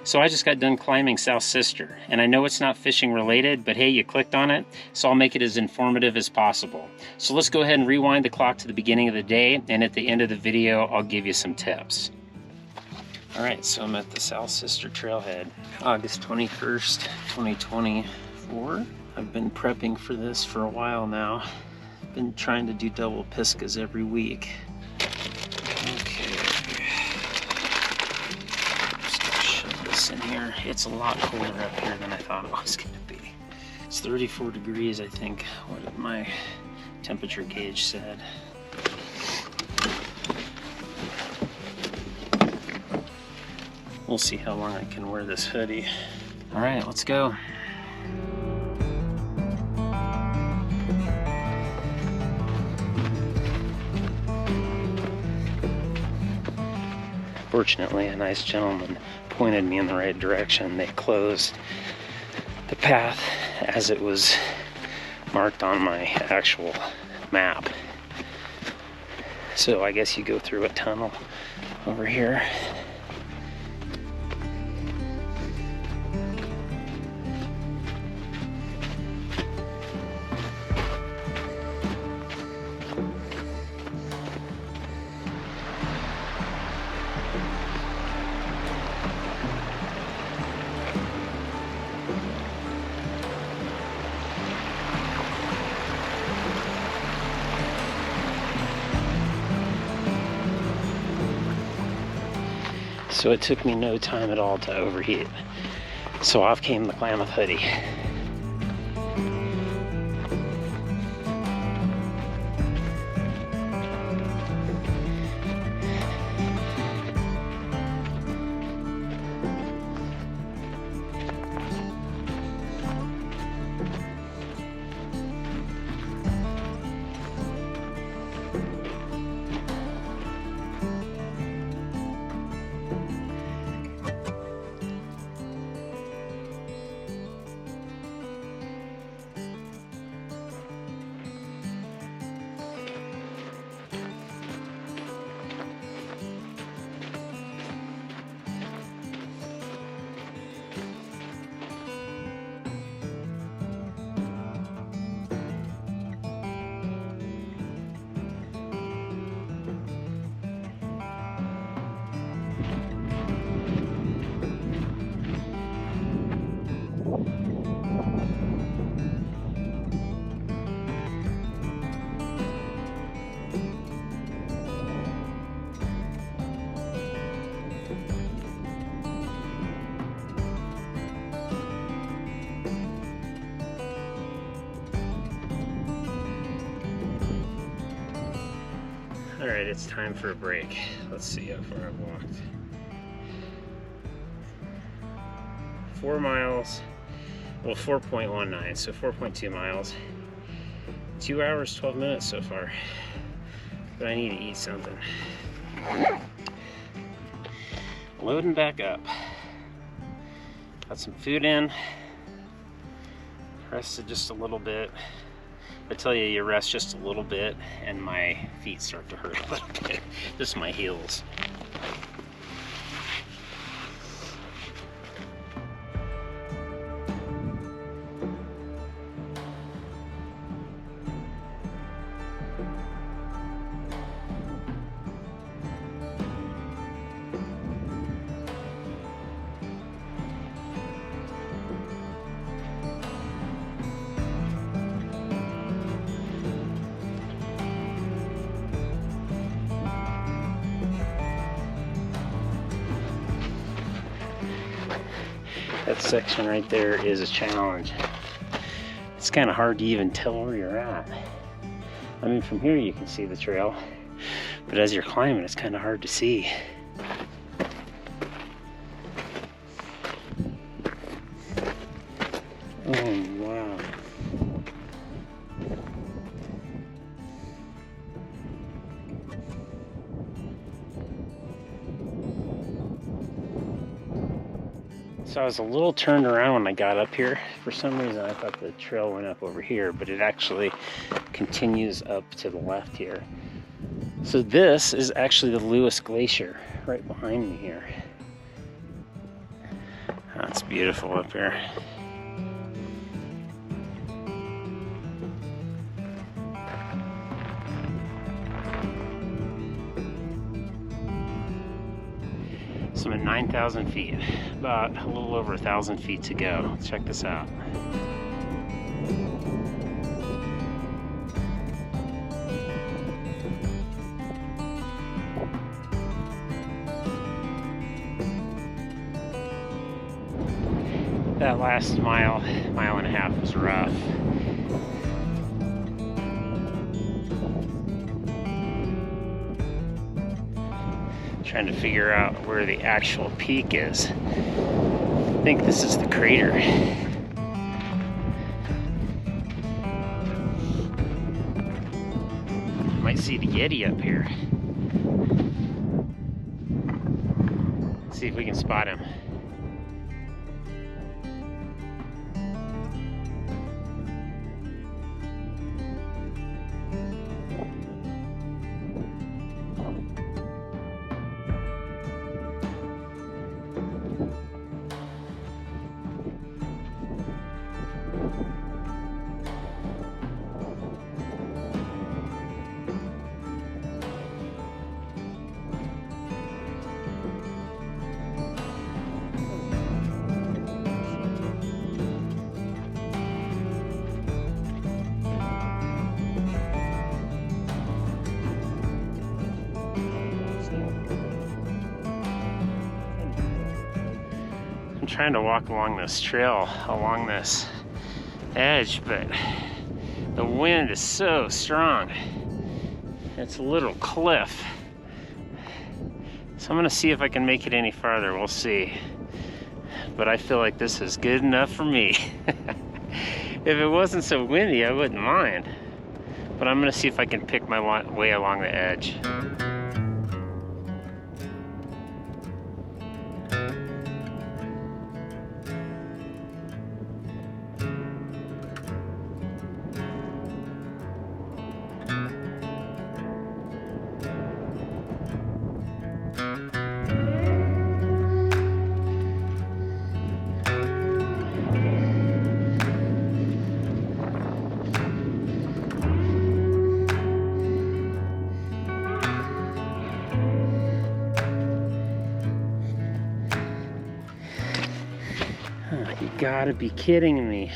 So I just got done climbing South Sister, and I know it's not fishing related, but hey, you clicked on it, so I'll make it as informative as possible. So let's go ahead and rewind the clock to the beginning of the day, and at the end of the video, I'll give you some tips. All right, so I'm at the South Sister Trailhead, August 21st, 2024. I've been prepping for this for a while now. I've been trying to do double Pisgahs every week. Okay. In here, it's a lot colder up here than I thought it was going to be. It's 34 degrees, I think, what my temperature gauge said. We'll see how long I can wear this hoodie. All right, let's go. Fortunately, a nice gentleman pointed me in the right direction. They closed the path as it was marked on my actual map. So I guess you go through a tunnel over here. So it took me no time at all to overheat. So off came the Klamath hoodie. All right, it's time for a break. Let's see how far I've walked. 4 miles, well 4.19, so 4.2 miles. 2 hours, 12 minutes so far. But I need to eat something. Loading back up. Got some food in. Rested just a little bit. I tell you, you rest just a little bit and my feet start to hurt a little bit. Just my heels. That section right there is a challenge. It's kind of hard to even tell where you're at. I mean, from here you can see the trail, but as you're climbing, it's kind of hard to see. Oh, wow. So I was a little turned around when I got up here. For some reason I thought the trail went up over here, but it actually continues up to the left here. So this is actually the Lewis Glacier right behind me here. beautiful up here. So I'm at 9,000 feet, about a little over 1,000 feet to go. Let's check this out. That last mile and a half was rough. Trying to figure out where the actual peak is. I think this is the crater. Might see the Yeti up here. Let's see if we can spot him. I'm trying to walk along this trail, along this edge, but the wind is so strong. It's a little cliff. So I'm gonna see if I can make it any farther, we'll see. But I feel like this is good enough for me. If it wasn't so windy, I wouldn't mind. But I'm gonna see if I can pick my way along the edge. You gotta be kidding me.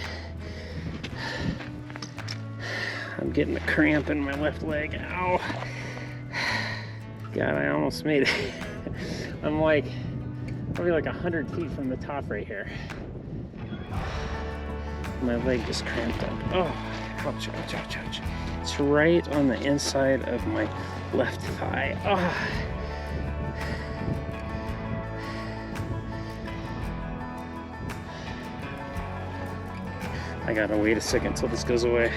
I'm getting a cramp in my left leg. Ow. God, I almost made it. I'm like, probably like 100 feet from the top right here. My leg just cramped up. Oh, ouch, ouch, ouch, ouch. It's right on the inside of my left thigh. Oh. I gotta wait a second till this goes away.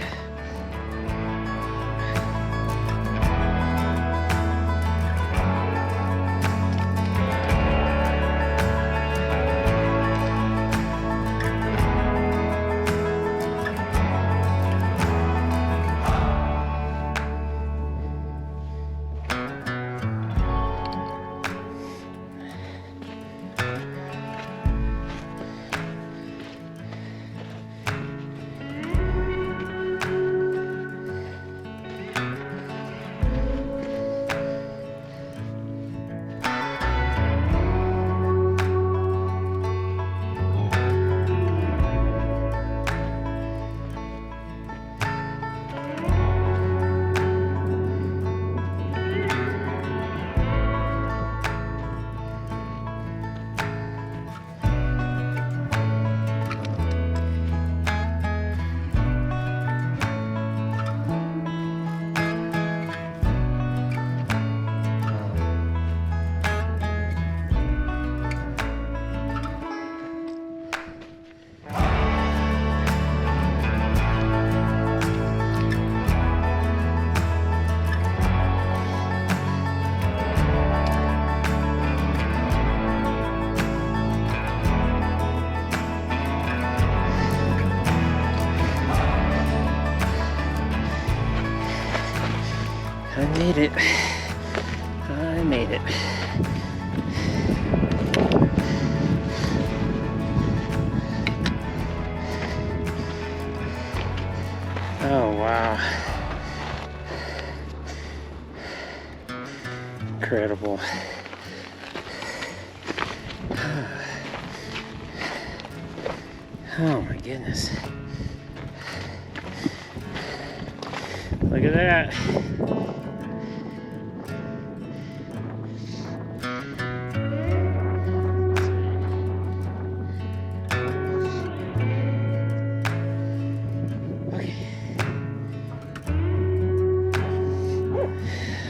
I made it. I made it. Oh, wow. Incredible. Oh my goodness. Look at that.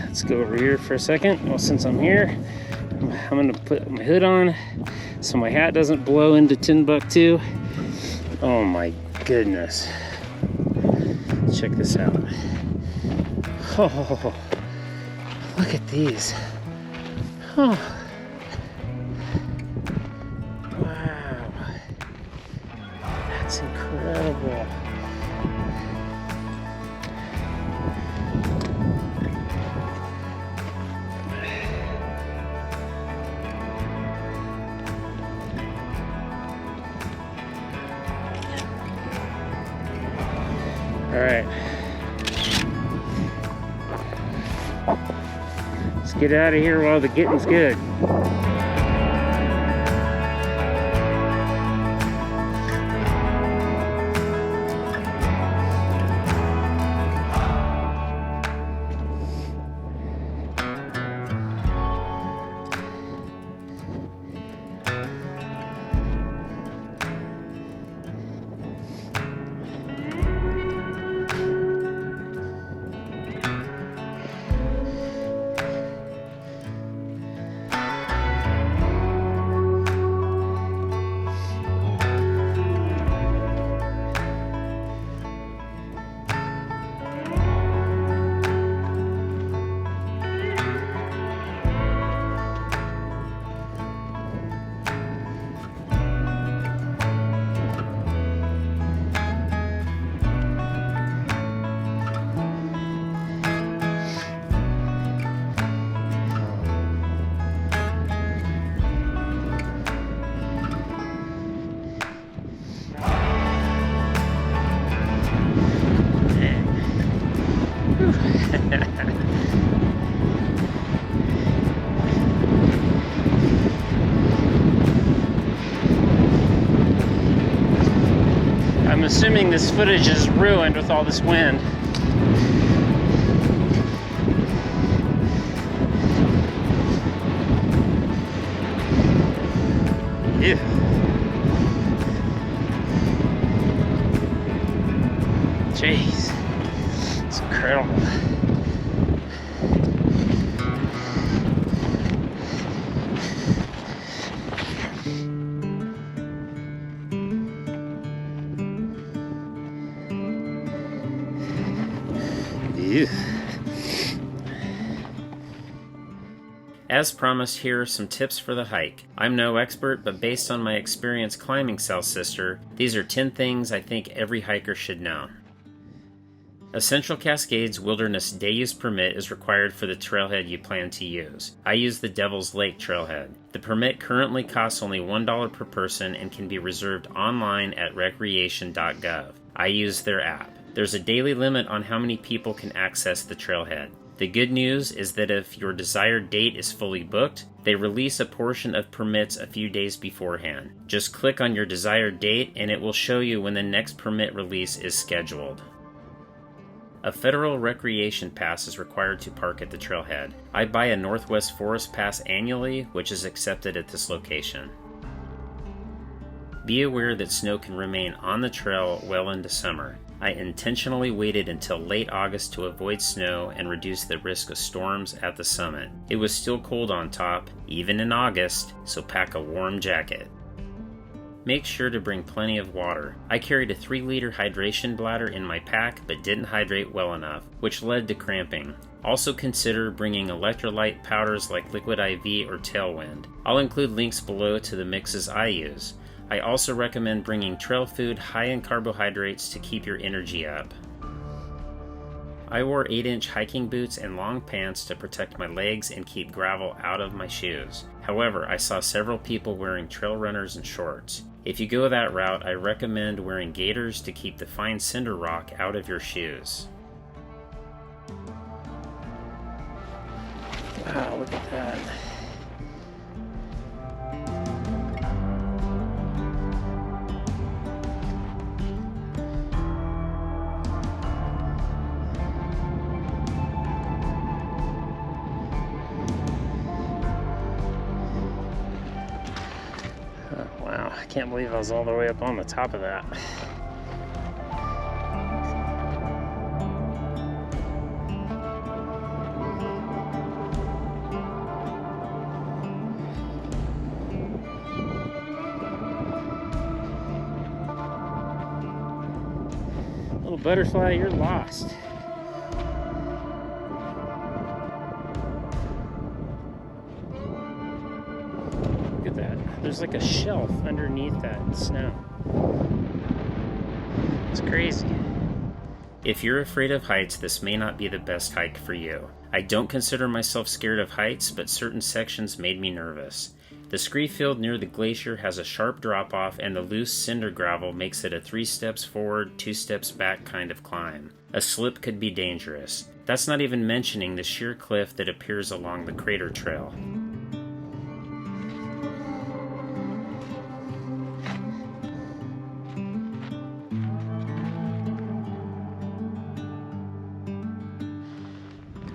Let's go over here for a second. Well, since I'm here, I'm gonna put my hood on so my hat doesn't blow into Timbuktu. Oh my goodness. Check this out. Oh, look at these. Oh. Wow. That's incredible. All right, let's get out of here while the getting's good. I'm assuming this footage is ruined with all this wind. Ew. Jeez, it's incredible. Ew. As promised, here are some tips for the hike. I'm no expert, but based on my experience climbing South Sister, these are 10 things I think every hiker should know. A Central Cascades Wilderness Day Use Permit is required for the trailhead you plan to use. I use the Devil's Lake trailhead. The permit currently costs only $1 per person and can be reserved online at recreation.gov. I use their app. There's a daily limit on how many people can access the trailhead. The good news is that if your desired date is fully booked, they release a portion of permits a few days beforehand. Just click on your desired date and it will show you when the next permit release is scheduled. A federal recreation pass is required to park at the trailhead. I buy a Northwest Forest Pass annually, which is accepted at this location. Be aware that snow can remain on the trail well into summer. I intentionally waited until late August to avoid snow and reduce the risk of storms at the summit. It was still cold on top, even in August, so pack a warm jacket. Make sure to bring plenty of water. I carried a 3-liter hydration bladder in my pack but didn't hydrate well enough, which led to cramping. Also consider bringing electrolyte powders like Liquid IV or Tailwind. I'll include links below to the mixes I use. I also recommend bringing trail food high in carbohydrates to keep your energy up. I wore 8-inch hiking boots and long pants to protect my legs and keep gravel out of my shoes. However, I saw several people wearing trail runners and shorts. If you go that route, I recommend wearing gaiters to keep the fine cinder rock out of your shoes. Wow, look at that. Wow, I can't believe I was all the way up on the top of that. Little butterfly, you're lost. Look at that. There's like a shelf underneath that snow. It's crazy. If you're afraid of heights, this may not be the best hike for you. I don't consider myself scared of heights, but certain sections made me nervous. The scree field near the glacier has a sharp drop-off, and the loose cinder gravel makes it a 3 steps forward, 2 steps back kind of climb. A slip could be dangerous. That's not even mentioning the sheer cliff that appears along the crater trail.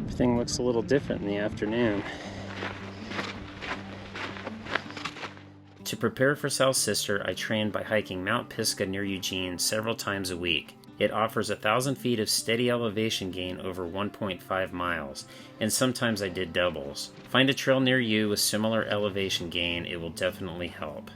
Everything looks a little different in the afternoon. To prepare for South Sister, I trained by hiking Mount Pisgah near Eugene several times a week. It offers 1,000 feet of steady elevation gain over 1.5 miles, and sometimes I did doubles. Find a trail near you with similar elevation gain, it will definitely help.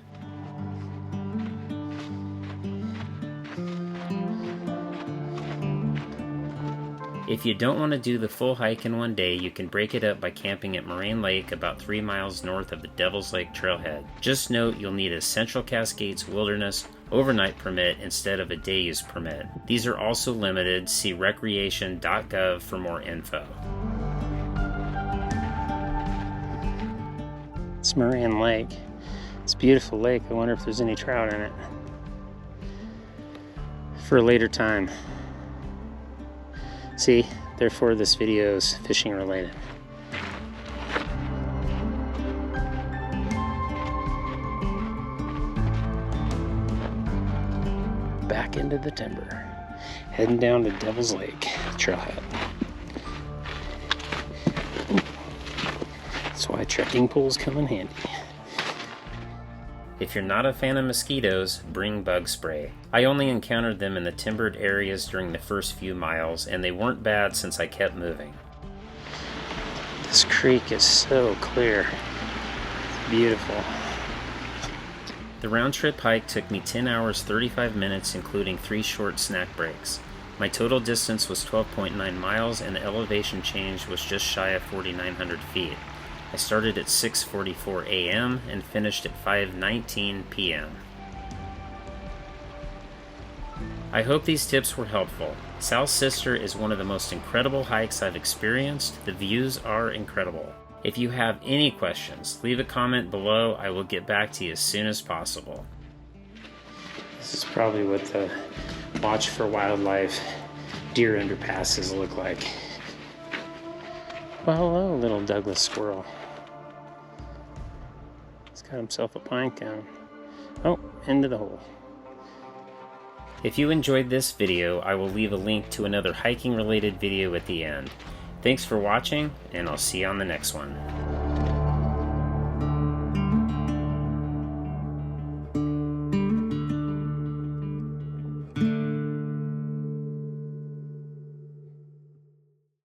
If you don't want to do the full hike in one day, you can break it up by camping at Moraine Lake about 3 miles north of the Devil's Lake trailhead. Just note you'll need a Central Cascades Wilderness overnight permit instead of a day use permit. These are also limited. See recreation.gov for more info. It's Moraine Lake. It's a beautiful lake. I wonder if there's any trout in it. For a later time. See, therefore this video is fishing related. Back into the timber, heading down to Devil's Lake trailhead. That's why trekking poles come in handy. If you're not a fan of mosquitoes, bring bug spray. I only encountered them in the timbered areas during the first few miles, and they weren't bad since I kept moving. This creek is so clear. It's beautiful. The round-trip hike took me 10 hours 35 minutes, including 3 short snack breaks. My total distance was 12.9 miles, and the elevation change was just shy of 4,900 feet. I started at 6:44 a.m. and finished at 5:19 p.m. I hope these tips were helpful. South Sister is one of the most incredible hikes I've experienced. The views are incredible. If you have any questions, leave a comment below. I will get back to you as soon as possible. This is probably what the Watch for Wildlife deer underpasses look like. Well, hello, little Douglas squirrel. He's got himself a pine cone. Oh, into the hole. If you enjoyed this video, I will leave a link to another hiking related video at the end. Thanks for watching, and I'll see you on the next one.